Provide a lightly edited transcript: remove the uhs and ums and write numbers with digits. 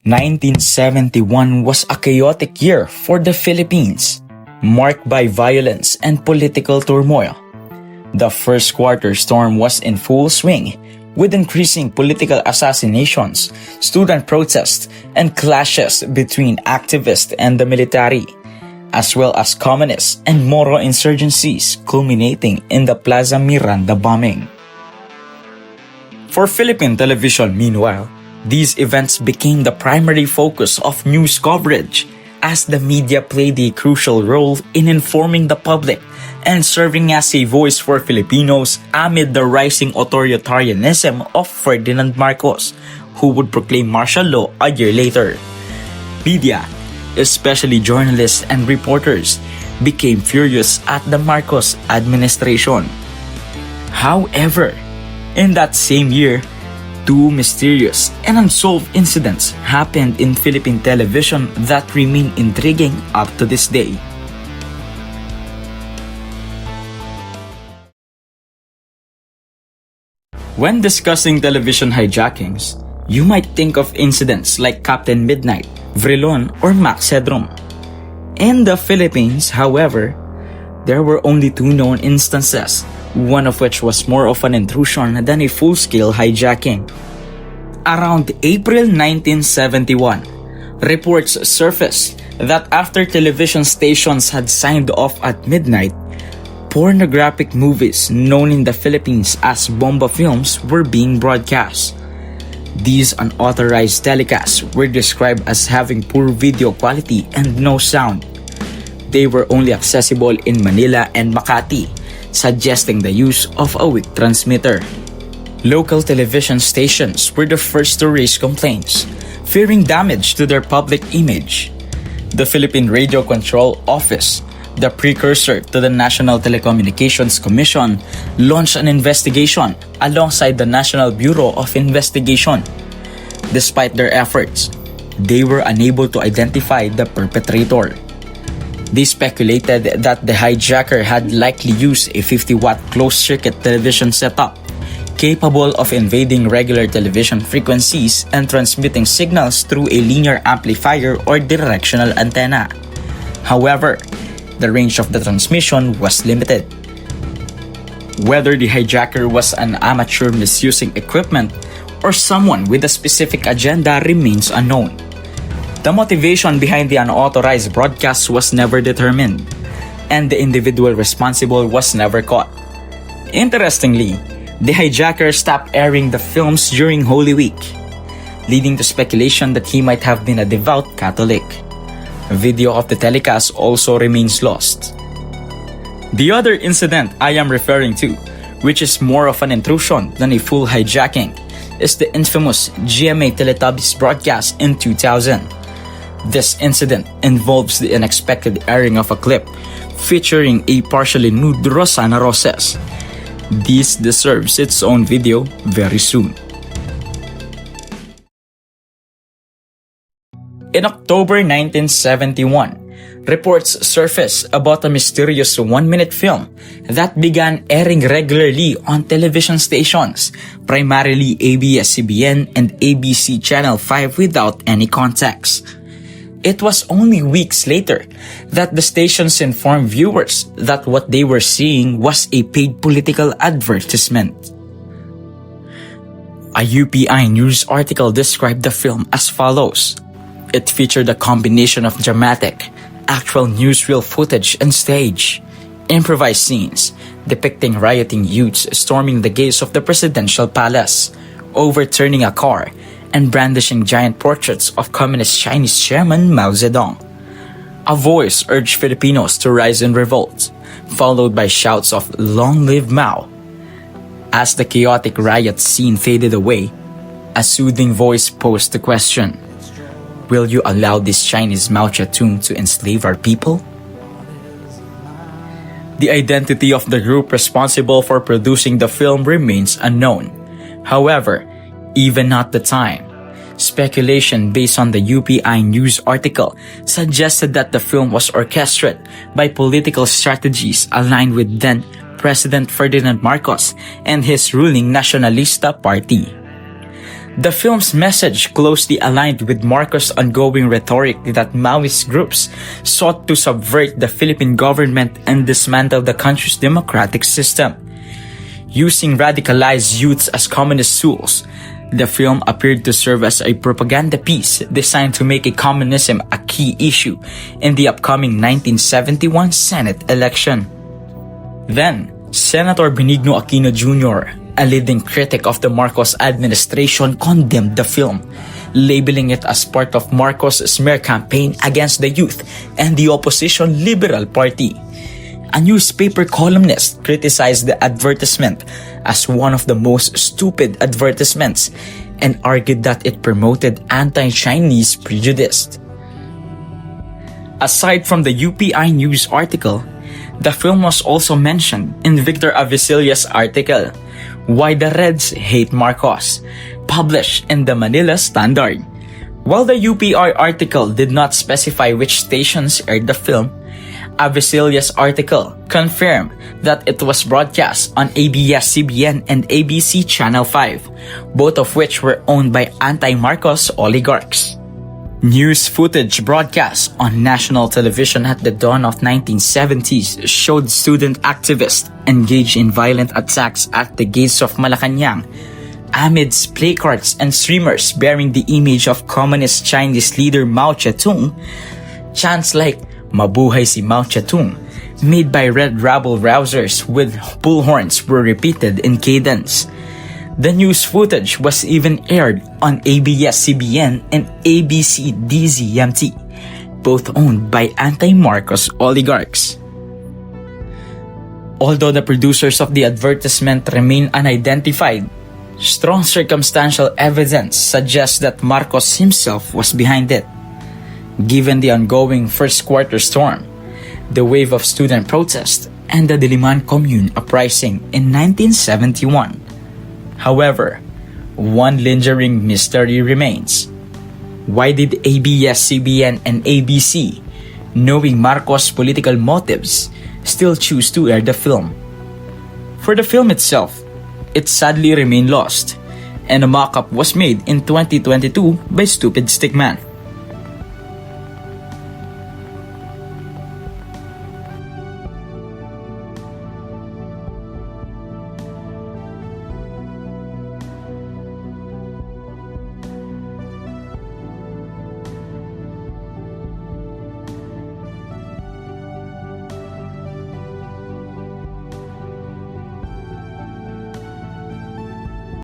1971 was a chaotic year for the Philippines, marked by violence and political turmoil. The first quarter storm was in full swing, with increasing political assassinations, student protests, and clashes between activists and the military, as well as communist and Moro insurgencies culminating in the Plaza Miranda bombing. For Philippine television, meanwhile, these events became the primary focus of news coverage, as the media played a crucial role in informing the public and serving as a voice for Filipinos amid the rising authoritarianism of Ferdinand Marcos, who would proclaim martial law a year later. Media, especially journalists and reporters, became furious at the Marcos administration. However, in that same year, two mysterious and unsolved incidents happened in Philippine television that remain intriguing up to this day. When discussing television hijackings, you might think of incidents like Captain Midnight, Vrilon, or Max Headroom. In the Philippines, however, there were only two known instances, one of which was more of an intrusion than a full-scale hijacking. Around April 1971, reports surfaced that after television stations had signed off at midnight, pornographic movies known in the Philippines as bomba films were being broadcast. These unauthorized telecasts were described as having poor video quality and no sound. They were only accessible in Manila and Makati, suggesting the use of a weak transmitter. Local television stations were the first to raise complaints, fearing damage to their public image. The Philippine Radio Control Office, the precursor to the National Telecommunications Commission, launched an investigation alongside the National Bureau of Investigation. Despite their efforts, they were unable to identify the perpetrator. They speculated that the hijacker had likely used a 50-watt closed-circuit television setup, capable of invading regular television frequencies and transmitting signals through a linear amplifier or directional antenna. However, the range of the transmission was limited. Whether the hijacker was an amateur misusing equipment or someone with a specific agenda remains unknown. The motivation behind the unauthorized broadcast was never determined, and the individual responsible was never caught. Interestingly, the hijacker stopped airing the films during Holy Week, leading to speculation that he might have been a devout Catholic. A video of the telecast also remains lost. The other incident I am referring to, which is more of an intrusion than a full hijacking, is the infamous GMA Teletubbies broadcast in 2000. This incident involves the unexpected airing of a clip featuring a partially nude Rosana Roses. This deserves its own video very soon. In October 1971, reports surfaced about a mysterious one-minute film that began airing regularly on television stations, primarily ABS-CBN and ABC Channel 5 without any context. It was only weeks later that the stations informed viewers that what they were seeing was a paid political advertisement. A UPI News article described the film as follows. It featured a combination of dramatic, actual newsreel footage and stage, improvised scenes depicting rioting youths storming the gates of the presidential palace, overturning a car, and brandishing giant portraits of Communist Chinese Chairman Mao Zedong. A voice urged Filipinos to rise in revolt, followed by shouts of "Long live Mao." As the chaotic riot scene faded away, a soothing voice posed the question, "Will you allow this Chinese Mao Zedong to enslave our people?" The identity of the group responsible for producing the film remains unknown. However, even at the time, speculation based on the UPI News article suggested that the film was orchestrated by political strategies aligned with then President Ferdinand Marcos and his ruling Nacionalista Party. The film's message closely aligned with Marcos' ongoing rhetoric that Maoist groups sought to subvert the Philippine government and dismantle the country's democratic system. Using radicalized youths as communist tools, the film appeared to serve as a propaganda piece designed to make communism a key issue in the upcoming 1971 Senate election. Then, Senator Benigno Aquino Jr., a leading critic of the Marcos administration, condemned the film, labeling it as part of Marcos' smear campaign against the youth and the opposition Liberal Party. A newspaper columnist criticized the advertisement as one of the most stupid advertisements and argued that it promoted anti-Chinese prejudice. Aside from the UPI News article, the film was also mentioned in Victor Avicilia's article, Why the Reds Hate Marcos, published in the Manila Standard. While the UPI article did not specify which stations aired the film, Avicilia's article confirmed that it was broadcast on ABS-CBN and ABC Channel 5, both of which were owned by anti-Marcos oligarchs. News footage broadcast on national television at the dawn of 1970s showed student activists engaged in violent attacks at the gates of Malacanang amidst placards and streamers bearing the image of communist Chinese leader Mao Zedong. Chants like "Mabuhay si Mao Zedong," made by red rabble-rousers with bullhorns, were repeated in cadence. The news footage was even aired on ABS-CBN and ABC-DZMT, both owned by anti-Marcos oligarchs. Although the producers of the advertisement remain unidentified, strong circumstantial evidence suggests that Marcos himself was behind it. Given the ongoing first quarter storm, the wave of student protest, and the Diliman Commune uprising in 1971. However, one lingering mystery remains. Why did ABS-CBN and ABC, knowing Marcos' political motives, still choose to air the film? For the film itself, it sadly remained lost, and a mock-up was made in 2022 by Stupid Stickman.